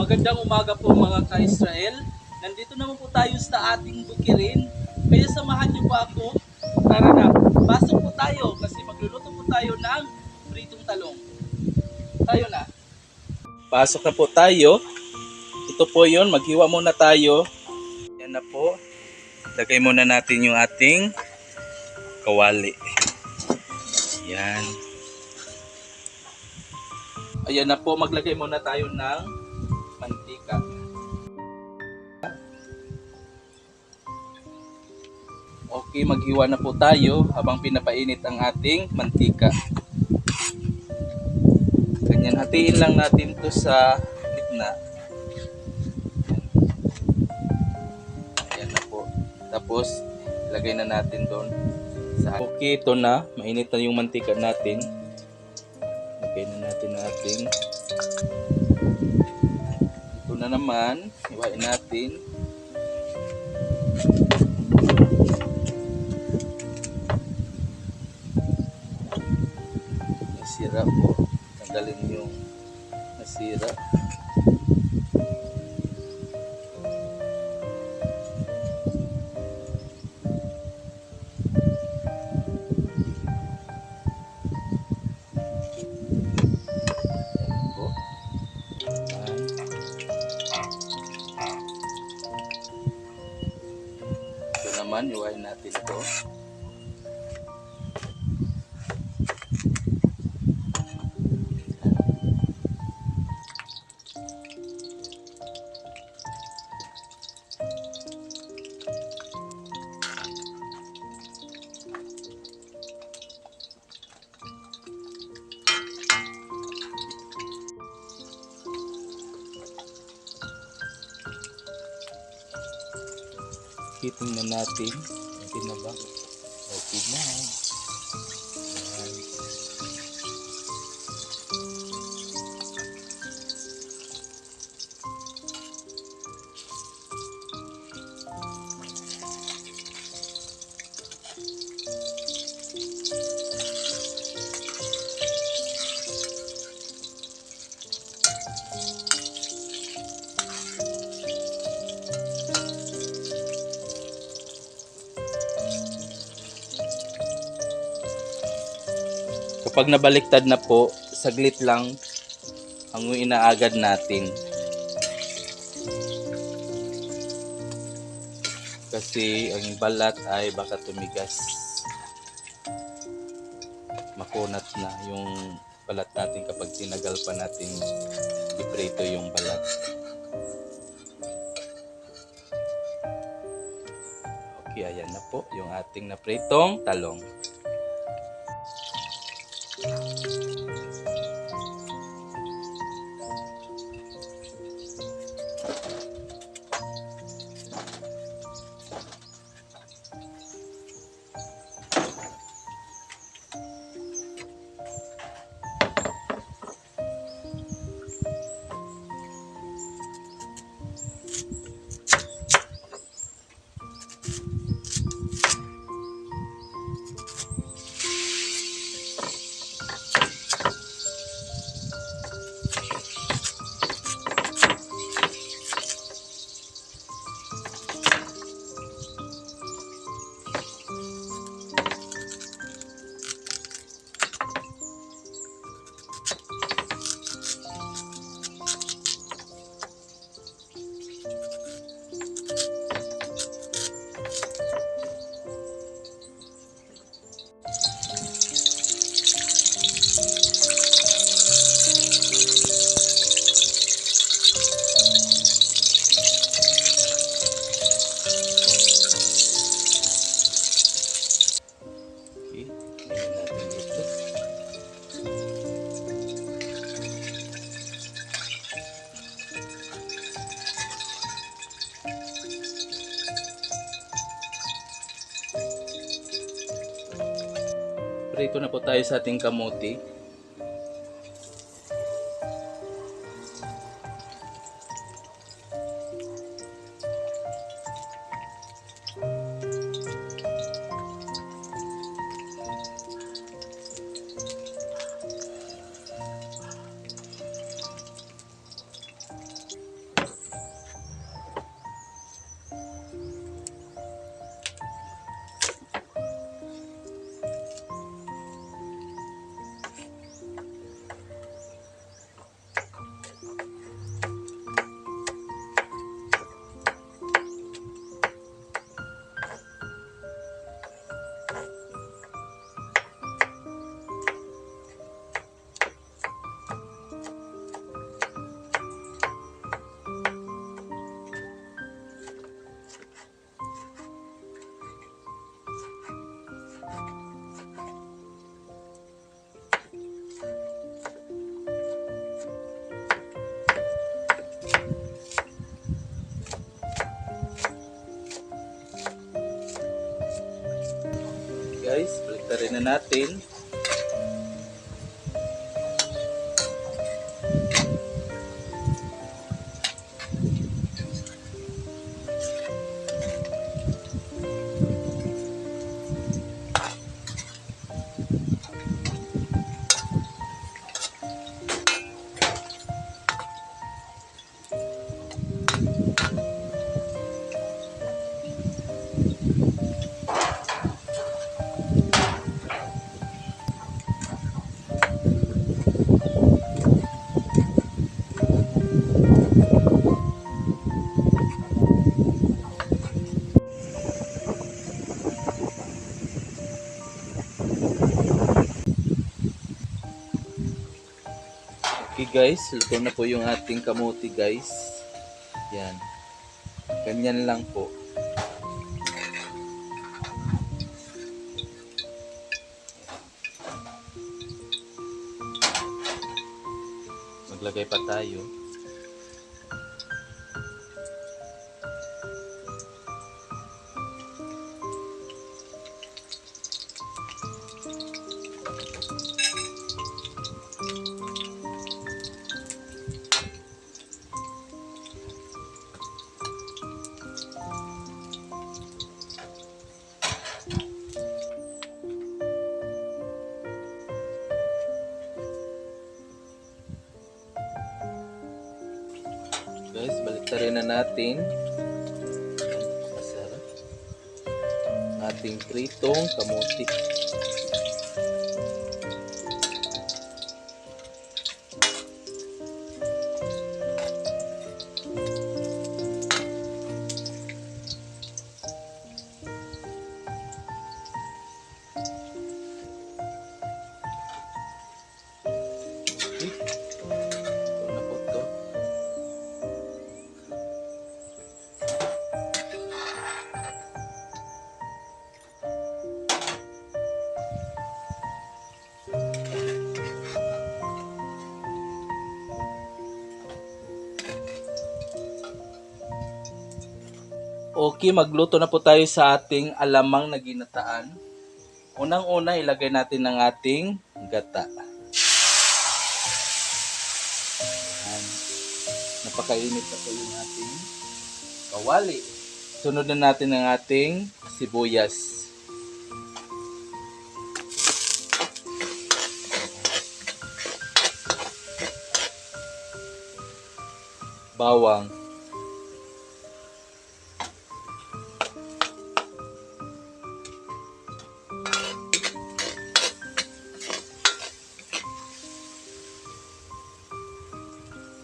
Magandang umaga po mga ka-Israel. Nandito naman po tayo sa ating bukirin. Kaya samahan niyo po ako. Tara na, pasok po tayo kasi magluluto po tayo ng pritong talong. Tayo na. Pasok na po tayo. Ito po yon, maghiwa muna tayo. Yan na po. Lagay muna natin yung ating kawali. Yan. Ayan na po, maglagay muna tayo ng mantika. Okay, maghiwa na po tayo habang pinapainit ang ating mantika. Ganyan, hatiin lang natin to sa gitna. Ayan na po. Tapos, ilagay na natin doon. Okay, ito na. Mainit na yung mantika natin. Lagay na natin ang ating. Ito na naman. Iwain natin. Nasira po. Tanggalin yung nasira. Naman, iwain natin ito. Tingnan natin. Okay na ba? Okay na. Kapag nabaliktad na po, saglit lang ang inaagad natin. Kasi ang balat ay baka tumigas. Makunat na yung balat natin kapag tinagal pa natin iprito yung balat. Okay, ayan na po yung ating napritong talong. Prito na po tayo sa ating kamote. Lagay na natin. Okay guys, luto na po yung ating kamuti guys. Yan. Ganyan lang po. Maglagay pa tayo. Guys, baliktarin na natin. Masarap. Ating pritong kamuti. Ito na po to. Okay, magluto na po tayo sa ating alamang na ginataan. Unang-una, ilagay natin ang ating gata. Ayan. Napakainit na po yung ating kawali. Sunod na natin ang ating sibuyas. Bawang.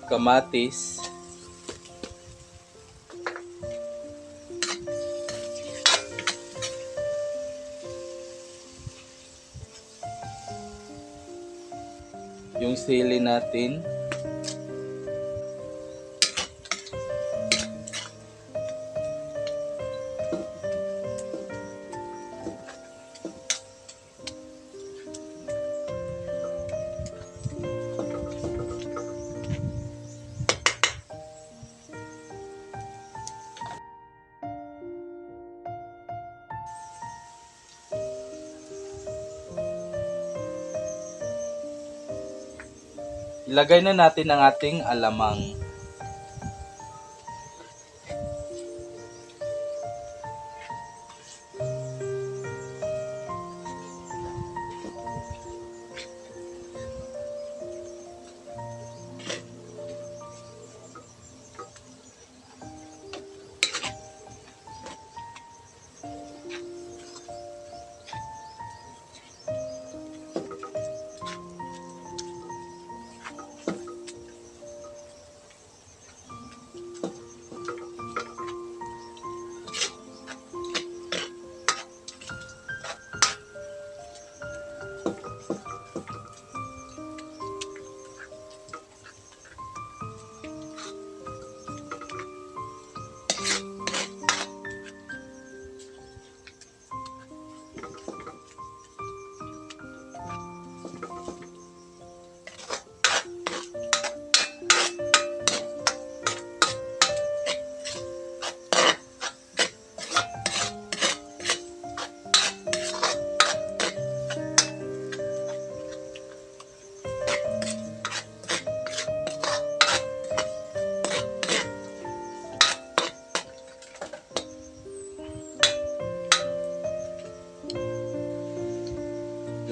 Kamatis. Yung sili natin. Ilagay na natin ang ating alamang.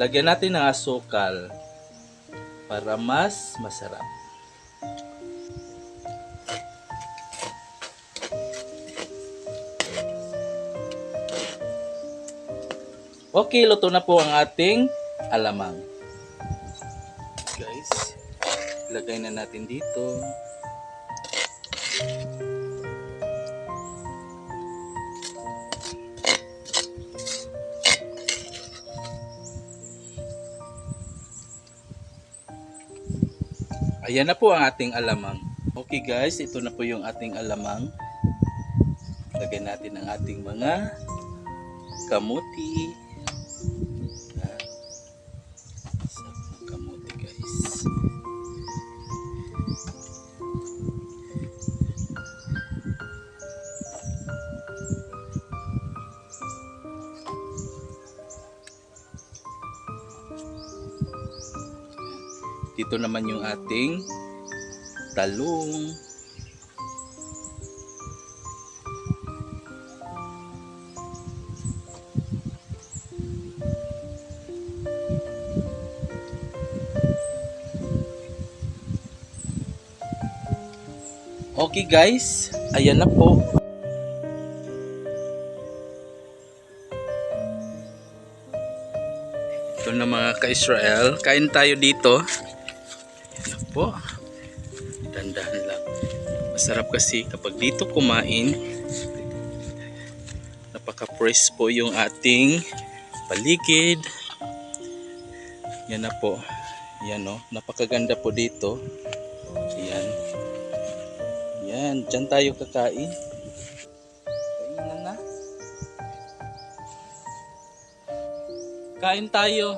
Lagyan natin ng asukal para mas masarap. Okay, luto na po ang ating alamang. Guys, ilagay na natin dito. Ayan na po ang ating alamang. Okay guys, ito na po yung ating alamang. Lagyan natin ang ating mga kamuti. Sarap ng kamuti guys. Dito naman yung ating talong. Okay guys, ayan na po. Ito na mga ka-Israel, kain tayo dito. Ayan na po. Dandahan lang. Masarap kasi kapag dito kumain. Napaka-fresh po yung ating paligid. Yan na po. Yan o, napakaganda po dito. Ayan. Yan, dyan tayo kakain. Kainan na. Kain tayo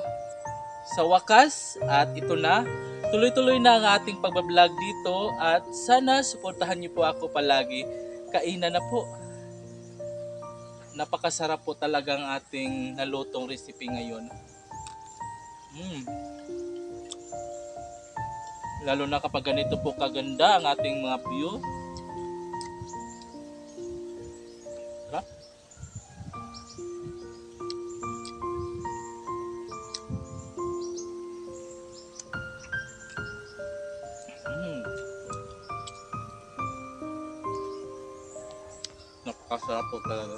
sa wakas at ito na. Tuloy-tuloy na ang ating pagbablog dito at sana suportahan niyo po ako palagi. Kainan na po. Napakasarap po talaga ang ating nalutong recipe ngayon. Lalo na kapag ganito po kaganda ang ating mga view. Sarap. Napakasarap po talaga.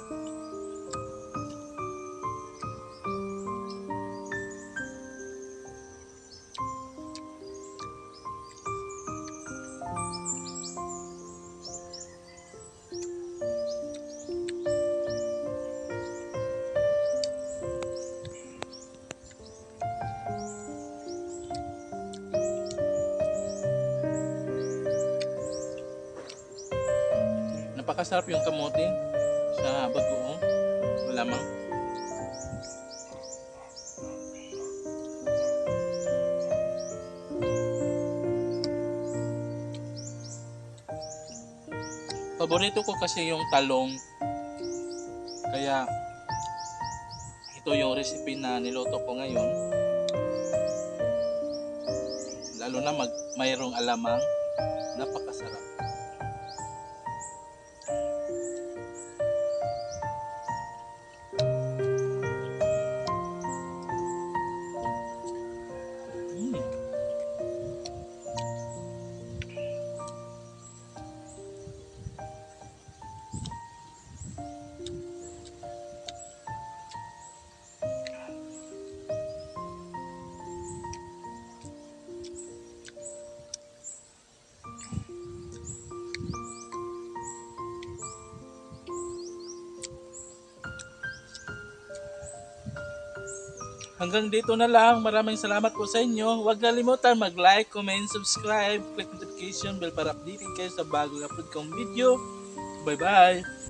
Napakasarap yung kamote sa bagoong lamang. Paborito ko kasi yung talong. Kaya ito yung recipe na niluto ko ngayon. Lalo na mayroong alamang, napakasarap. Hanggang dito na lang. Maraming salamat po sa inyo. Huwag kalimutan mag-like, comment, subscribe, click notification bell para updated kayo sa bagong upload kong video. Bye bye!